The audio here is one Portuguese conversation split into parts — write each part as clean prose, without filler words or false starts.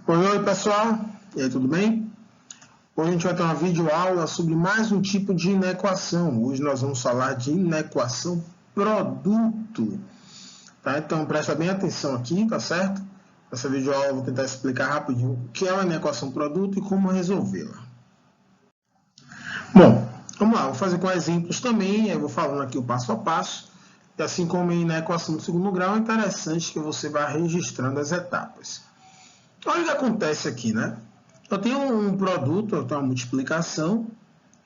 Oi, pessoal, e aí, tudo bem? Hoje a gente vai ter uma videoaula sobre mais um tipo de inequação. Hoje nós vamos falar de inequação produto, tá? Então presta bem atenção aqui, tá certo? Nessa videoaula eu vou tentar explicar rapidinho o que é uma inequação produto e como resolvê-la. Bom, vamos lá, vou fazer com exemplos também, eu vou falando aqui o passo a passo. E assim como em inequação do segundo grau, é interessante que você vá registrando as etapas. Olha o que acontece aqui, né? Eu tenho um produto, eu tenho uma multiplicação,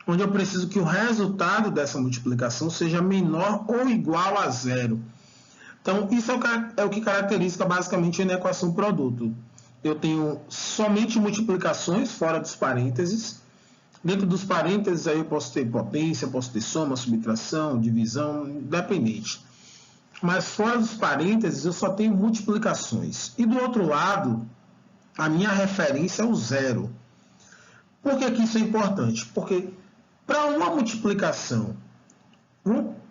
onde eu preciso que o resultado dessa multiplicação seja menor ou igual a zero. Então, isso é o que caracteriza basicamente a inequação produto. Eu tenho somente multiplicações fora dos parênteses. Dentro dos parênteses, aí eu posso ter potência, posso ter soma, subtração, divisão, independente. Mas fora dos parênteses, eu só tenho multiplicações. E do outro lado, a minha referência é o zero. Por que isso é importante? Porque para uma multiplicação,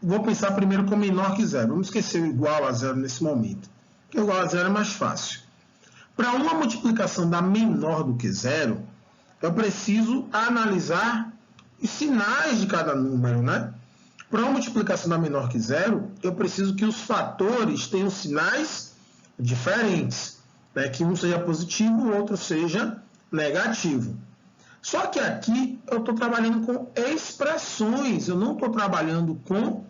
vou pensar primeiro com menor que zero. Vamos esquecer o igual a zero nesse momento, porque igual a zero é mais fácil. Para uma multiplicação dar menor do que zero, eu preciso analisar os sinais de cada número, né? Para uma multiplicação dar menor que zero, eu preciso que os fatores tenham sinais diferentes, né? Que um seja positivo, o outro seja negativo. Só que aqui eu estou trabalhando com expressões, eu não estou trabalhando com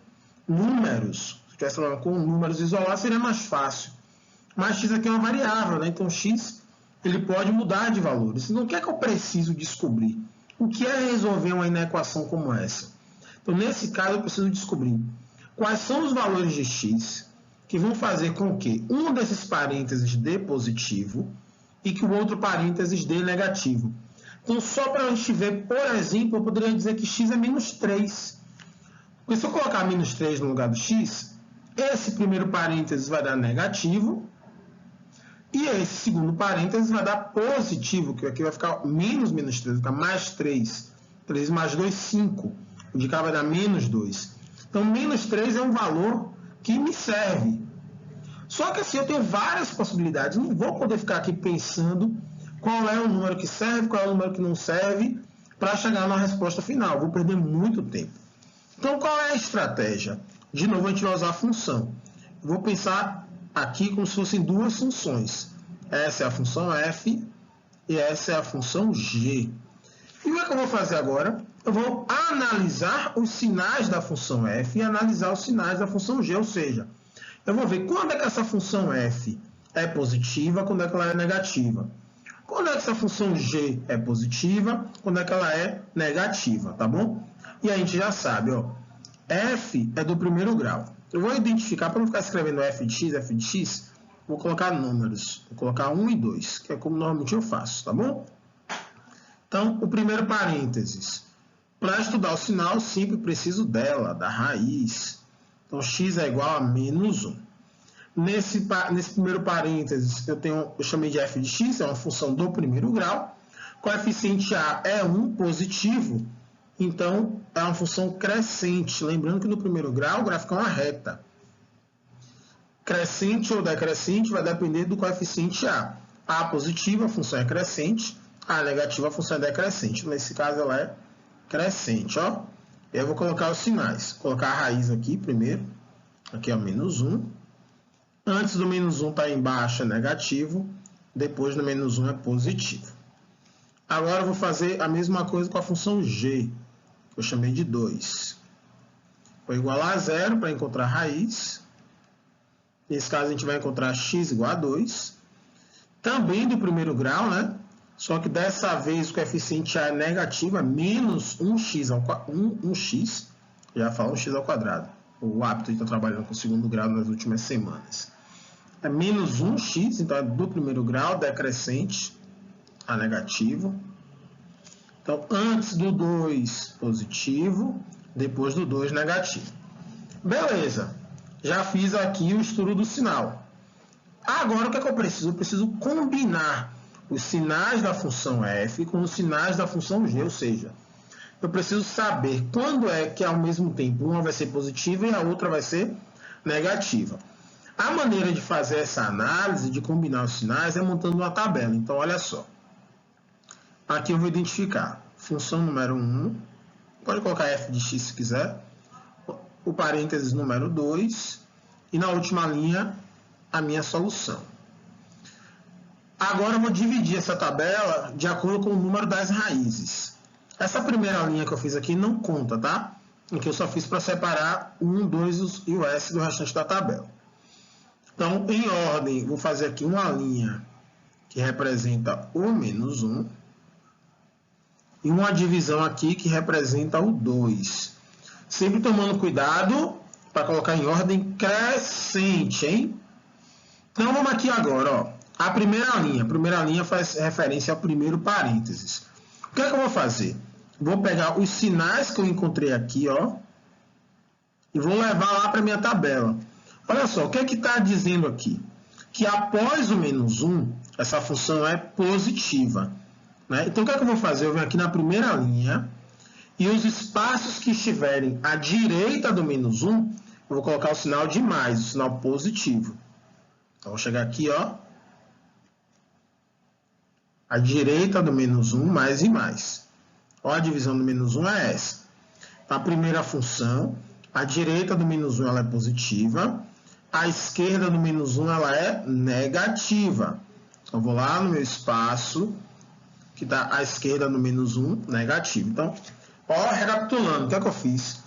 números. Se estivesse trabalhando com números isolados, seria mais fácil. Mas x aqui é uma variável, né? Então x ele pode mudar de valores. Então o que é que eu preciso descobrir? O que é resolver uma inequação como essa? Então nesse caso eu preciso descobrir quais são os valores de x que vão fazer com que um desses parênteses dê positivo e que o outro parênteses dê negativo. Então, só para a gente ver, por exemplo, eu poderia dizer que x é menos 3. Porque se eu colocar menos 3 no lugar do x, esse primeiro parênteses vai dar negativo e esse segundo parênteses vai dar positivo, que aqui vai ficar menos 3, vai ficar mais 3. 3 mais 2, 5. O de cá vai dar menos 2. Então, menos 3 é um valor que me serve. Só que assim, eu tenho várias possibilidades. Não vou poder ficar aqui pensando qual é o número que serve, qual é o número que não serve, para chegar na resposta final. Vou perder muito tempo. Então, qual é a estratégia? De novo, a gente vai usar a função. Vou pensar aqui como se fossem duas funções. Essa é a função f e essa é a função g. E o que eu vou fazer agora? Eu vou analisar os sinais da função f e analisar os sinais da função g, ou seja, eu vou ver quando é que essa função f é positiva, quando é que ela é negativa. Quando é que essa função g é positiva, quando é que ela é negativa, tá bom? E a gente já sabe, ó, f é do primeiro grau. Eu vou identificar, para não ficar escrevendo f de x, vou colocar números. Vou colocar 1 e 2, que é como normalmente eu faço, tá bom? Então, o primeiro parênteses. Para estudar o sinal, eu sempre preciso dela, da raiz. Então, x é igual a menos 1. Nesse primeiro parênteses, eu chamei de f de x, é uma função do primeiro grau. Coeficiente a é 1 positivo, então é uma função crescente. Lembrando que no primeiro grau o gráfico é uma reta. Crescente ou decrescente vai depender do coeficiente a. A positiva, a função é crescente. A negativa, a função é decrescente. Nesse caso, ela é crescente. Ó. Eu vou colocar os sinais. Vou colocar a raiz aqui primeiro. Aqui é o menos 1. Antes do menos 1 está embaixo é negativo. Depois do menos 1 é positivo. Agora eu vou fazer a mesma coisa com a função g, que eu chamei de 2. Vou igualar a zero para encontrar a raiz. Nesse caso, a gente vai encontrar x igual a 2. Também do primeiro grau, né? Só que dessa vez o coeficiente a é negativo, é menos 1x. 1x, já falo 1x ao quadrado. O hábito de estar trabalhando com o segundo grau nas últimas semanas. É menos 1x, então é do primeiro grau, decrescente a negativo. Então, antes do 2 positivo, depois do 2 negativo. Beleza, já fiz aqui o estudo do sinal. Agora, o que é que eu preciso? Eu preciso combinar os sinais da função f com os sinais da função g, ou seja, eu preciso saber quando é que, ao mesmo tempo, uma vai ser positiva e a outra vai ser negativa. A maneira de fazer essa análise, de combinar os sinais, é montando uma tabela. Então, olha só. Aqui eu vou identificar função número 1, pode colocar f de x se quiser, o parênteses número 2, e na última linha, a minha solução. Agora eu vou dividir essa tabela de acordo com o número das raízes. Essa primeira linha que eu fiz aqui não conta, tá? Que eu só fiz para separar o 1, 2 e o S do restante da tabela. Então, em ordem, vou fazer aqui uma linha que representa o menos 1 e uma divisão aqui que representa o 2. Sempre tomando cuidado para colocar em ordem crescente, hein? Então, vamos aqui agora, ó. A primeira linha faz referência ao primeiro parênteses. O que é que eu vou fazer? Vou pegar os sinais que eu encontrei aqui, ó, e vou levar lá para a minha tabela. Olha só, o que é que está dizendo aqui? Que após o menos 1, essa função é positiva, né? Então, o que é que eu vou fazer? Eu venho aqui na primeira linha e os espaços que estiverem à direita do menos 1, eu vou colocar o sinal de mais, o sinal positivo. Então, vou chegar aqui, ó, à direita do menos 1, mais e mais. Ó, a divisão do menos 1 é essa. A primeira função, à direita do menos 1 ela é positiva, à esquerda do menos 1 ela é negativa. Eu vou lá no meu espaço, que está à esquerda do menos 1, negativo. Então, ó, recapitulando, o que é que eu fiz?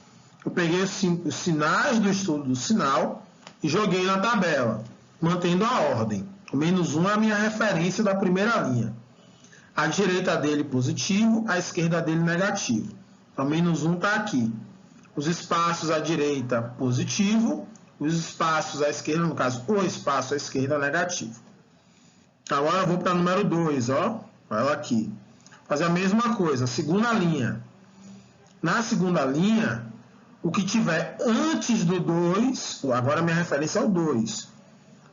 Eu peguei os sinais do estudo do sinal e joguei na tabela, mantendo a ordem. O menos 1 é a minha referência da primeira linha. A direita dele positivo, a esquerda dele negativo. Então, menos 1 está aqui. Os espaços à direita positivo, os espaços à esquerda, no caso, o espaço à esquerda negativo. Agora eu vou para o número 2, ó. Olha aqui. Fazer a mesma coisa, segunda linha. Na segunda linha, o que tiver antes do 2, agora a minha referência é o 2.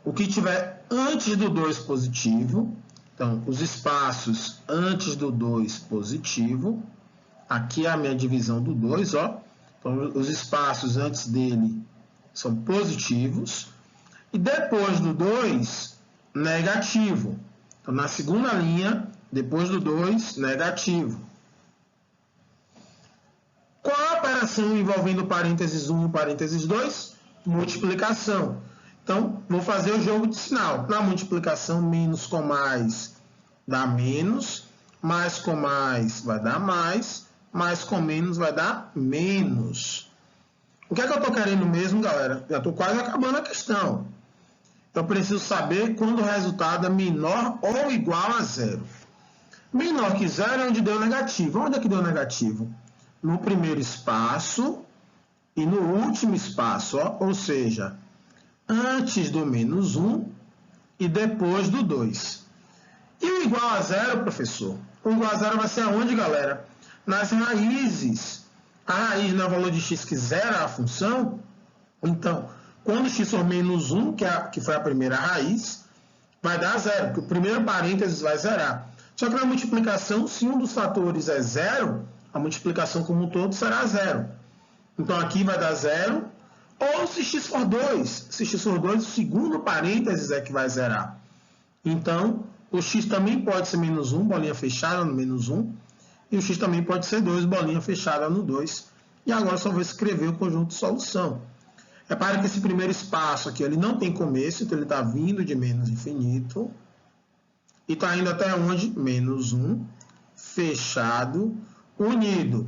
O que tiver antes do 2 positivo, então, os espaços antes do 2 positivo, aqui é a minha divisão do 2, ó. Então, os espaços antes dele são positivos. E depois do 2, negativo. Então, na segunda linha, depois do 2, negativo. Qual a operação envolvendo parênteses 1 e parênteses 2? Multiplicação. Então, vou fazer o jogo de sinal. Na multiplicação, menos com mais dá menos, mais com mais vai dar mais com menos vai dar menos. O que é que eu estou querendo mesmo, galera? Já estou quase acabando a questão. Eu preciso saber quando o resultado é menor ou igual a zero. Menor que zero é onde deu negativo. Onde é que deu negativo? No primeiro espaço e no último espaço, ó, ou seja, antes do menos 1 e depois do 2. E o igual a zero, professor? O igual a zero vai ser aonde, galera? Nas raízes. A raiz não é o valor de x que zera a função. Então, quando x for menos 1, que foi a primeira raiz, vai dar zero, porque o primeiro parênteses vai zerar. Só que na multiplicação, se um dos fatores é zero, a multiplicação como um todo será zero. Então, aqui vai dar zero. Ou se x for 2. Se x for 2, o segundo parênteses é que vai zerar. Então, o x também pode ser menos 1, bolinha fechada no menos 1. E o x também pode ser 2, bolinha fechada no 2. E agora só vou escrever o conjunto de solução. Repare que esse primeiro espaço aqui ele não tem começo, então ele está vindo de menos infinito. E está indo até onde? Menos 1, fechado, unido.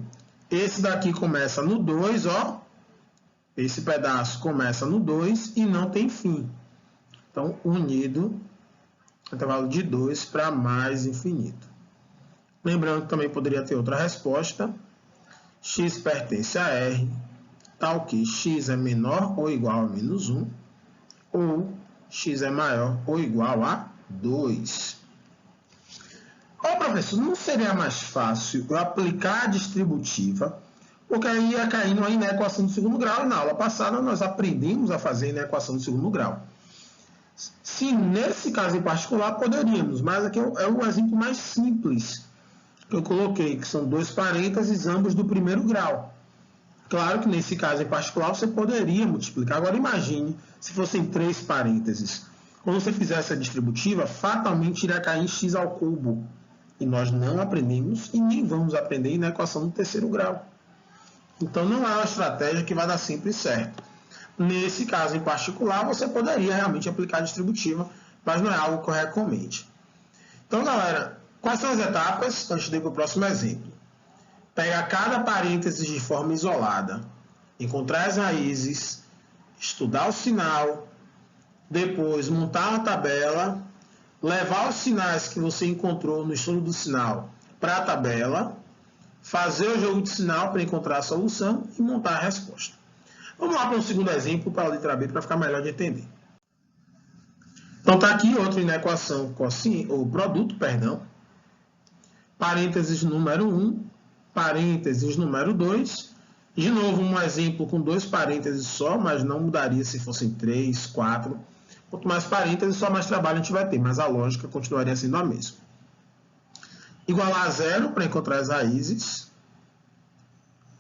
Esse daqui começa no 2, ó. Esse pedaço começa no 2 e não tem fim. Então, unido, intervalo de 2 para mais infinito. Lembrando que também poderia ter outra resposta. X pertence a R, tal que x é menor ou igual a menos 1, ou x é maior ou igual a 2. Ó, professor, não seria mais fácil eu aplicar a distributiva, porque aí ia caindo aí na equação do segundo grau, e na aula passada nós aprendemos a fazer na equação do segundo grau. Se nesse caso em particular poderíamos, mas aqui é o exemplo mais simples que eu coloquei, que são dois parênteses, ambos do primeiro grau. Claro que nesse caso em particular você poderia multiplicar. Agora imagine se fossem 3 parênteses. Quando você fizer essa distributiva, fatalmente irá cair em x ao cubo. E nós não aprendemos e nem vamos aprender na equação do terceiro grau. Então não é uma estratégia que vai dar sempre certo. Nesse caso em particular, você poderia realmente aplicar a distributiva, mas não é algo que eu recomende. Então, galera, quais são as etapas? Antes de ir para o próximo exemplo. Pegar cada parêntese de forma isolada, encontrar as raízes, estudar o sinal, depois montar uma tabela, levar os sinais que você encontrou no estudo do sinal para a tabela, fazer o jogo de sinal para encontrar a solução e montar a resposta. Vamos lá para um segundo exemplo para a letra B para ficar melhor de entender. Então está aqui outra inequação ou produto, parênteses número 1, parênteses número 2. De novo, um exemplo com 2 parênteses só, mas não mudaria se fossem 3, 4. Quanto mais parênteses, só mais trabalho a gente vai ter, mas a lógica continuaria sendo a mesma. Igualar a 0 para encontrar as raízes.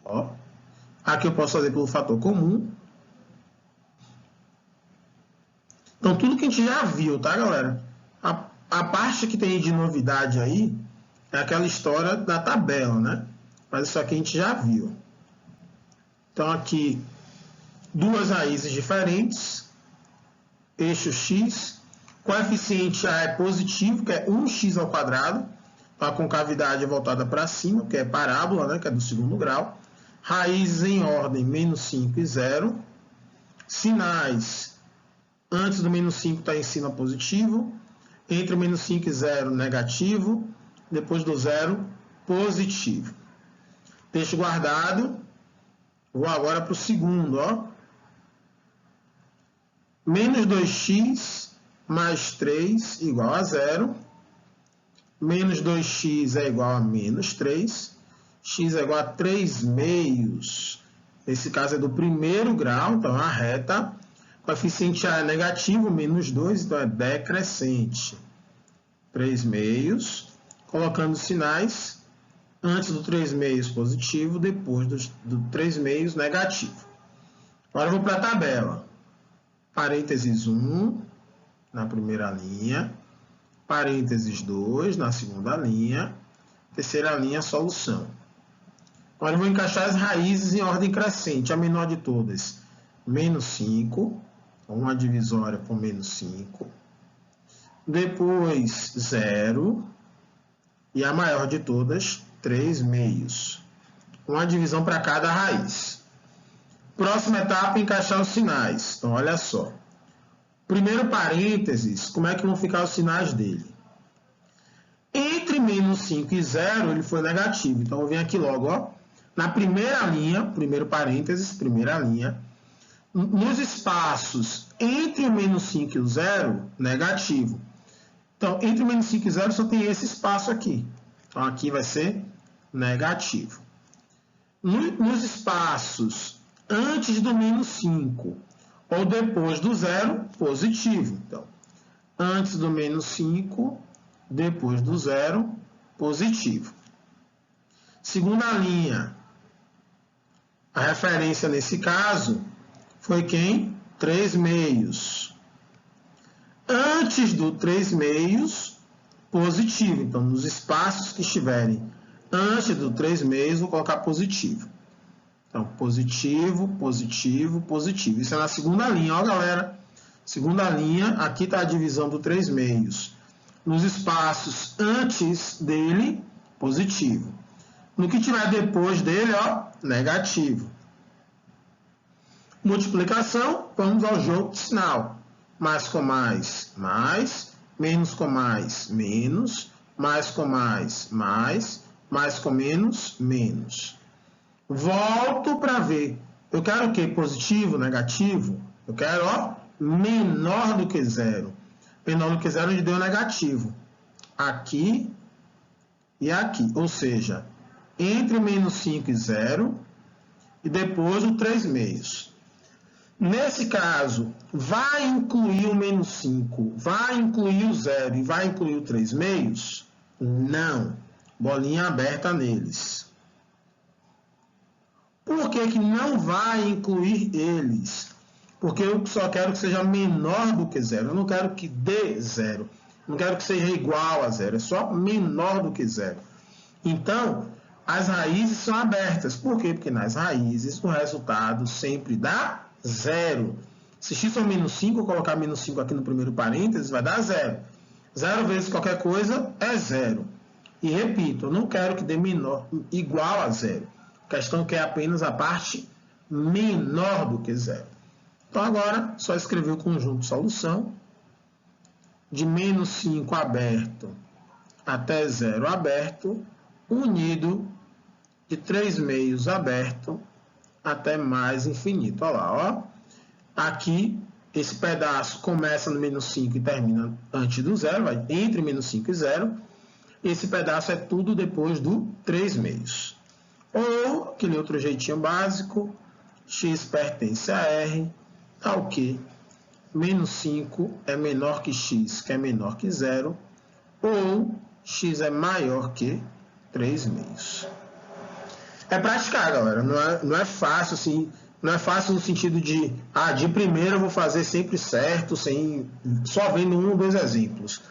Ó. Aqui eu posso fazer pelo fator comum. Então, tudo que a gente já viu, tá, galera? A parte que tem de novidade aí é aquela história da tabela, né? Mas isso aqui a gente já viu. Então, aqui, 2 raízes diferentes, eixo x, coeficiente A é positivo, que é 1x ao quadrado, a concavidade é voltada para cima, que é parábola, né? Que é do segundo grau, raízes em ordem menos 5 e 0, sinais, antes do menos 5 está em cima positivo, entre o menos 5 e 0 negativo, depois do 0 positivo. Texto guardado. Vou agora para o segundo, ó. Menos 2x mais 3 igual a 0. Menos 2x é igual a menos 3. X é igual a 3 meios. Nesse caso é do primeiro grau, então a reta. Coeficiente A é negativo, menos 2, então é decrescente. 3 meios. Colocando sinais. Antes do 3 meios positivo, depois do 3 meios negativo. Agora eu vou para a tabela. Parênteses 1 na primeira linha. Parênteses 2 na segunda linha. Terceira linha, solução. Agora eu vou encaixar as raízes em ordem crescente. A menor de todas, menos 5. Uma divisória com menos 5. Depois, 0. E a maior de todas, 3 meios. Uma divisão para cada raiz. Próxima etapa, encaixar os sinais. Então, olha só. Primeiro parênteses, como é que vão ficar os sinais dele? Entre menos 5 e 0, ele foi negativo. Então, eu venho aqui logo, ó. Na primeira linha, primeiro parênteses, primeira linha. Nos espaços entre o menos 5 e o 0, negativo. Então, entre o menos 5 e 0, só tem esse espaço aqui. Então, aqui vai ser negativo. Nos espaços antes do menos 5 ou depois do 0, positivo. Então, antes do menos 5, depois do 0, positivo. Segunda linha. A referência nesse caso foi quem? 3 meios. Antes do 3 meios, positivo. Então, nos espaços que estiverem antes do 3 meios, vou colocar positivo. Então, positivo, positivo, positivo. Isso é na segunda linha, ó, galera. Segunda linha, aqui está a divisão do 3 meios. Nos espaços antes dele, positivo. No que tiver depois dele, ó, negativo. Multiplicação, vamos ao jogo de sinal. Mais com mais, mais. Menos com mais, menos. Mais com mais, mais com menos, menos. Volto para ver. Eu quero o quê? Positivo, negativo? Eu quero, ó, menor do que 0. Menor do que 0, onde deu negativo. Aqui e aqui. Ou seja, entre menos 5 e 0 e depois o 3 meios. Nesse caso, vai incluir o menos 5, vai incluir o 0 e vai incluir o 3 meios? Não. Bolinha aberta neles. Por que que não vai incluir eles? Porque eu só quero que seja menor do que zero. Eu não quero que dê zero. Não quero que seja igual a zero. É só menor do que zero. Então, as raízes são abertas. Por quê? Porque nas raízes o resultado sempre dá zero. Se x for menos 5, eu colocar menos 5 aqui no primeiro parênteses, vai dar zero. Zero vezes qualquer coisa é zero. E repito, eu não quero que dê menor, igual a zero. A questão que é apenas a parte menor do que zero. Então, agora, só escrever o conjunto de solução. De menos 5 aberto até zero aberto, unido de 3 meios aberto até mais infinito. Olha lá, ó. Aqui, esse pedaço começa no menos 5 e termina antes do zero, vai entre menos 5 e zero. Esse pedaço é tudo depois do 3 meios. Ou, aquele outro jeitinho básico, x pertence a R, tal que menos 5 é menor que x, que é menor que zero, ou x é maior que 3 meios. É praticar, galera. Não é fácil, assim. Não é fácil no sentido de, de primeira eu vou fazer sempre certo, só vendo 1 ou 2 exemplos.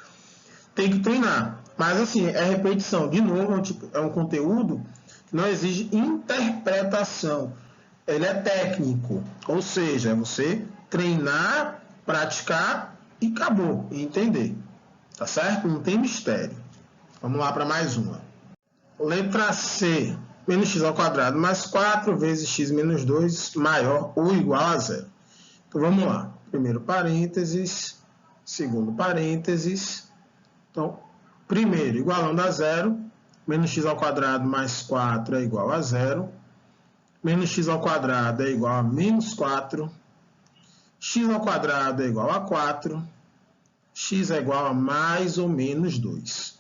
Tem que treinar. Mas, assim, é repetição. De novo, é um conteúdo que não exige interpretação. Ele é técnico. Ou seja, é você treinar, praticar e acabou. E entender. Tá certo? Não tem mistério. Vamos lá para mais uma. Letra C. Menos x ao quadrado mais 4 vezes x menos 2 maior ou igual a zero. Então, vamos lá. Primeiro parênteses, segundo parênteses. Então, primeiro, igualando a zero, menos x ao quadrado mais 4 é igual a zero. Menos x ao quadrado é igual a menos 4. X ao quadrado é igual a 4. X é igual a mais ou menos 2.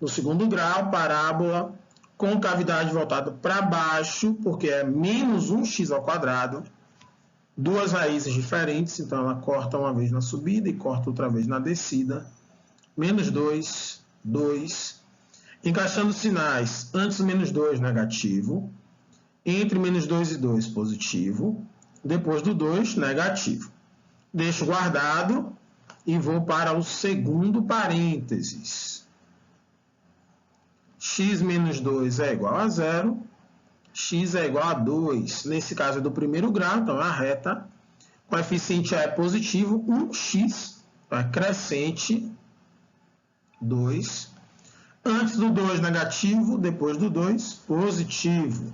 No segundo grau, parábola com cavidade voltada para baixo, porque é menos 1x ao quadrado, duas raízes diferentes, então ela corta uma vez na subida e corta outra vez na descida, menos 2, 2, encaixando sinais, antes do menos 2, negativo, entre menos 2 e 2, positivo, depois do 2, negativo. Deixo guardado e vou para o segundo parênteses. X menos 2 é igual a zero, x é igual a 2. Nesse caso é do primeiro grau, então é a reta. O coeficiente A é positivo, 1x, é crescente, 2. Antes do 2, negativo, depois do 2, positivo.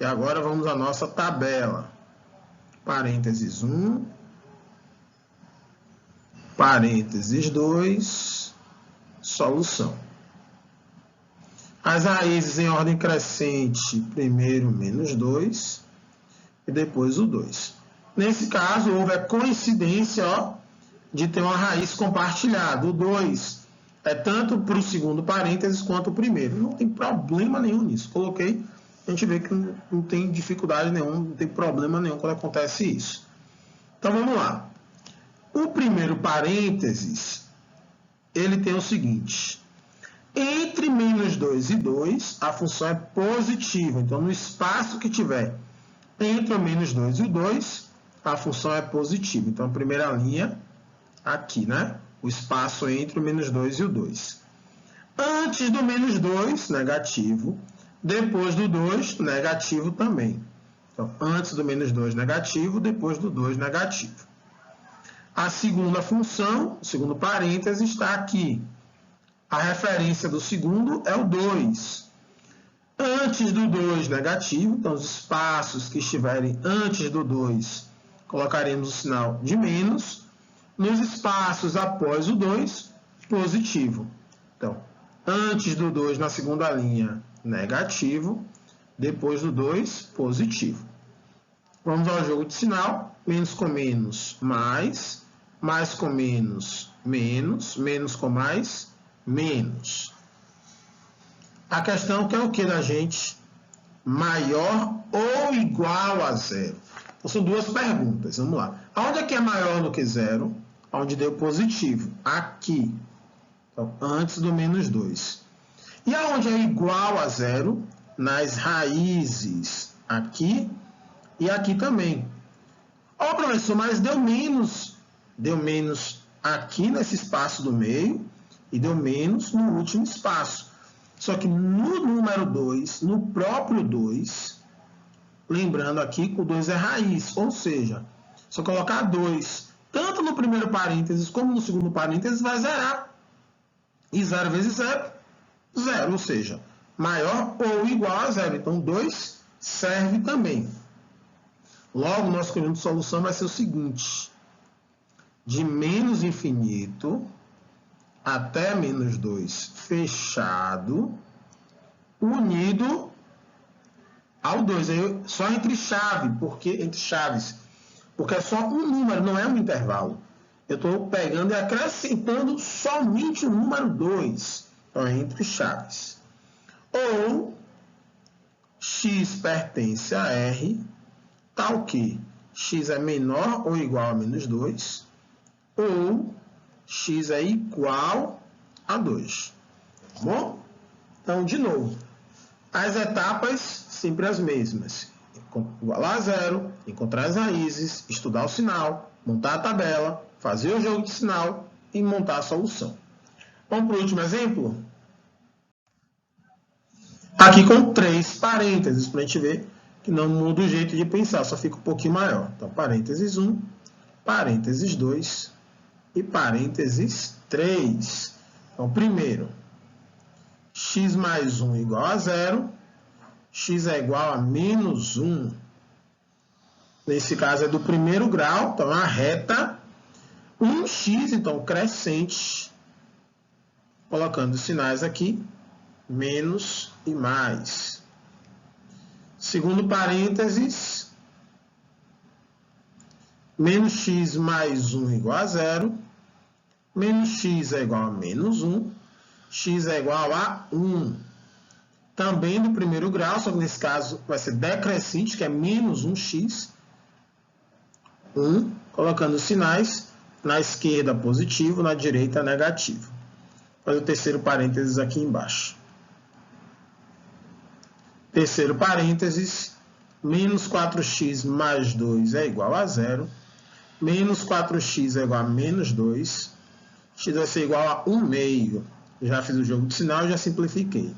E agora vamos à nossa tabela. Parênteses 1, parênteses 2, solução. As raízes em ordem crescente, primeiro menos 2 e depois o 2. Nesse caso, houve a coincidência de ter uma raiz compartilhada. O 2 é tanto para o segundo parênteses quanto o primeiro. Não tem problema nenhum nisso. Coloquei, a gente vê que não tem dificuldade nenhuma, não tem problema nenhum quando acontece isso. Então, vamos lá. O primeiro parênteses, ele tem o seguinte... Entre menos 2 e 2, a função é positiva. Então, no espaço que tiver entre o menos 2 e o 2, a função é positiva. Então, a primeira linha, aqui, né? O espaço entre o menos 2 e o 2. Antes do menos 2, negativo. Depois do 2, negativo também. Então, antes do menos 2, negativo. Depois do 2, negativo. A segunda função, o segundo parêntese, está aqui. A referência do segundo é o 2. Antes do 2, negativo. Então, os espaços que estiverem antes do 2, colocaremos o sinal de menos. Nos espaços após o 2, positivo. Então, antes do 2, na segunda linha, negativo. Depois do 2, positivo. Vamos ao jogo de sinal. Menos com menos, mais com menos, menos com mais, menos. A questão que é o que da gente? Maior ou igual a zero? Então, são duas perguntas. Vamos lá. Aonde é que é maior do que zero? Onde deu positivo. Aqui. Então, antes do menos 2. E aonde é igual a zero? Nas raízes. aqui e aqui também. Ó, professor, mas deu menos aqui nesse espaço do meio e deu menos no último espaço. Só que no número 2, no próprio 2, lembrando aqui que o 2 é raiz, ou seja, se eu colocar 2 tanto no primeiro parênteses como no segundo parênteses, vai zerar. E 0 vezes 0, 0, ou seja, maior ou igual a 0. Então, 2 serve também. Logo, nosso conjunto de solução vai ser o seguinte: de menos infinito até menos 2 fechado, unido ao 2. Aí, só entre chaves, porque é só um número, não é um intervalo. Eu estou pegando e acrescentando somente o número 2, então é entre chaves. Ou x pertence a R, tal que x é menor ou igual a menos 2, ou x é igual a 2. Tá bom? Então, de novo, as etapas sempre as mesmas. Igualar a 0, encontrar as raízes, estudar o sinal, montar a tabela, fazer o jogo de sinal e montar a solução. Vamos para o último exemplo? Aqui com 3 parênteses, para a gente ver que não muda o jeito de pensar, só fica um pouquinho maior. Então, parênteses 1, parênteses 2 e parênteses 3. Então, primeiro, x mais 1 igual a 0, x é igual a menos 1. Nesse caso é do primeiro grau, então a reta 1x, então crescente, colocando os sinais aqui, menos e mais. Segundo parênteses, menos x mais 1 igual a 0, menos x é igual a menos 1, x é igual a 1. Também do primeiro grau, só que nesse caso vai ser decrescente, que é menos 1x, 1, colocando os sinais, na esquerda positivo, na direita negativo. Olha o terceiro parênteses aqui embaixo. Terceiro parênteses, menos 4x mais 2 é igual a 0, menos 4x é igual a menos 2, x vai ser igual a 1 meio. Já fiz o jogo de sinal e já simplifiquei.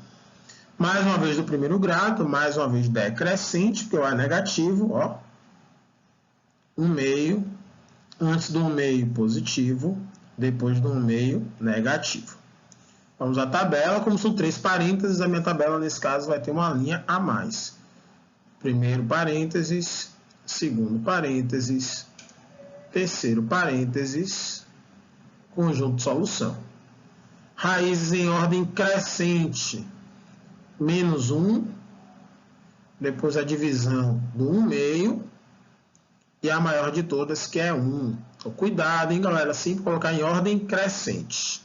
Mais uma vez do primeiro grau, mais uma vez decrescente, porque o A é negativo, ó. 1 meio, antes do 1 meio positivo, depois do 1 meio negativo. Vamos à tabela, como são 3 parênteses, a minha tabela nesse caso vai ter uma linha a mais. Primeiro parênteses, segundo parênteses, terceiro parênteses, conjunto de solução. Raízes em ordem crescente, menos 1, depois a divisão do 1 meio, e a maior de todas, que é 1. Então, cuidado, hein, galera, sempre colocar em ordem crescente.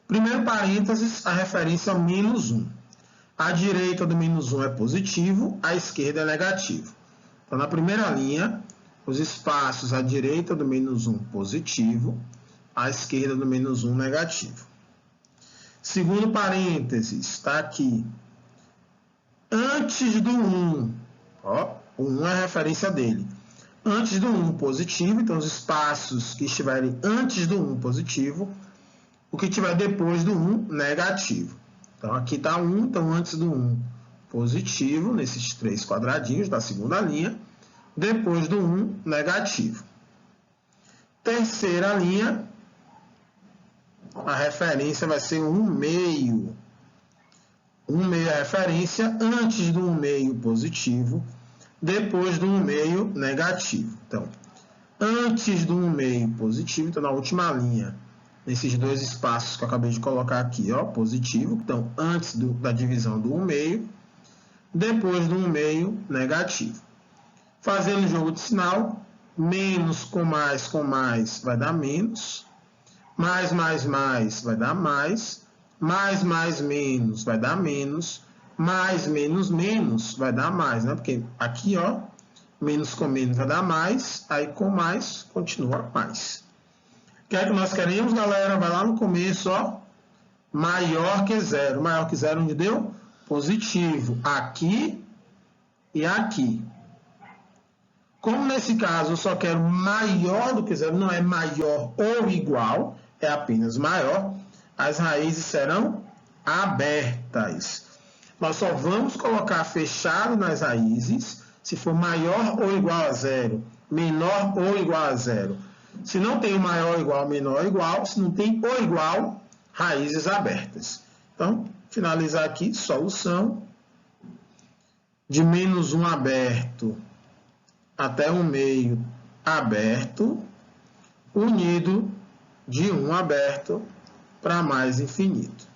Primeiro parênteses, a referência menos 1. A direita do menos 1 é positivo, a esquerda é negativo. Então, na primeira linha, os espaços à direita do menos 1 positivo, à esquerda do menos 1 negativo. Segundo parênteses, está aqui. Antes do 1, ó, o 1 é a referência dele. Antes do 1 positivo, então os espaços que estiverem antes do 1 positivo, o que estiver depois do 1 negativo. Então aqui está 1, então antes do 1 positivo, nesses 3 quadradinhos da segunda linha, depois do 1 negativo. Terceira linha, a referência vai ser 1 meio. 1 meio é a referência antes do 1 meio positivo, depois do 1 meio negativo. Então, antes do 1 meio positivo, então na última linha, nesses 2 espaços que eu acabei de colocar aqui, ó, positivo, então antes da divisão do 1 meio, depois do 1 meio negativo. Fazendo o jogo de sinal, menos com mais vai dar menos, mais vai dar mais menos vai dar menos, mais menos vai dar mais, né? Porque aqui, ó, menos com menos vai dar mais, aí com mais continua mais. O que é que nós queremos, galera? Vai lá no começo, ó, maior que 0. Maior que 0 onde deu? Positivo. Aqui e aqui. Como nesse caso eu só quero maior do que zero, não é maior ou igual, é apenas maior, as raízes serão abertas. Nós só vamos colocar fechado nas raízes se for maior ou igual a zero, menor ou igual a zero. Se não tem o maior igual, menor igual, se não tem o igual, raízes abertas. Então, finalizar aqui, solução de menos 1 aberto até 1 meio aberto, unido de 1 aberto para mais infinito.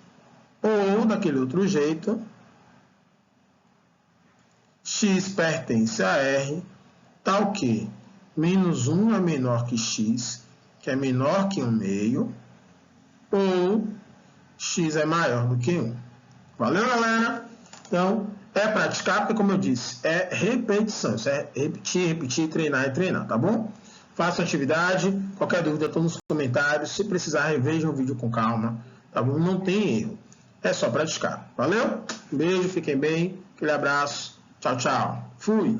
Ou, daquele outro jeito, x pertence a R, tal que menos 1 é menor que x, que é menor que 1 meio, ou x é maior do que 1. Valeu, galera? Então, é praticar, porque, como eu disse, é repetição. Isso é repetir, repetir, treinar e treinar, tá bom? Faça a atividade. Qualquer dúvida, estou nos comentários. Se precisar, reveja o vídeo com calma, tá bom? Não tem erro. É só praticar. Valeu? Um beijo, fiquem bem. Aquele abraço. Tchau, tchau. Fui!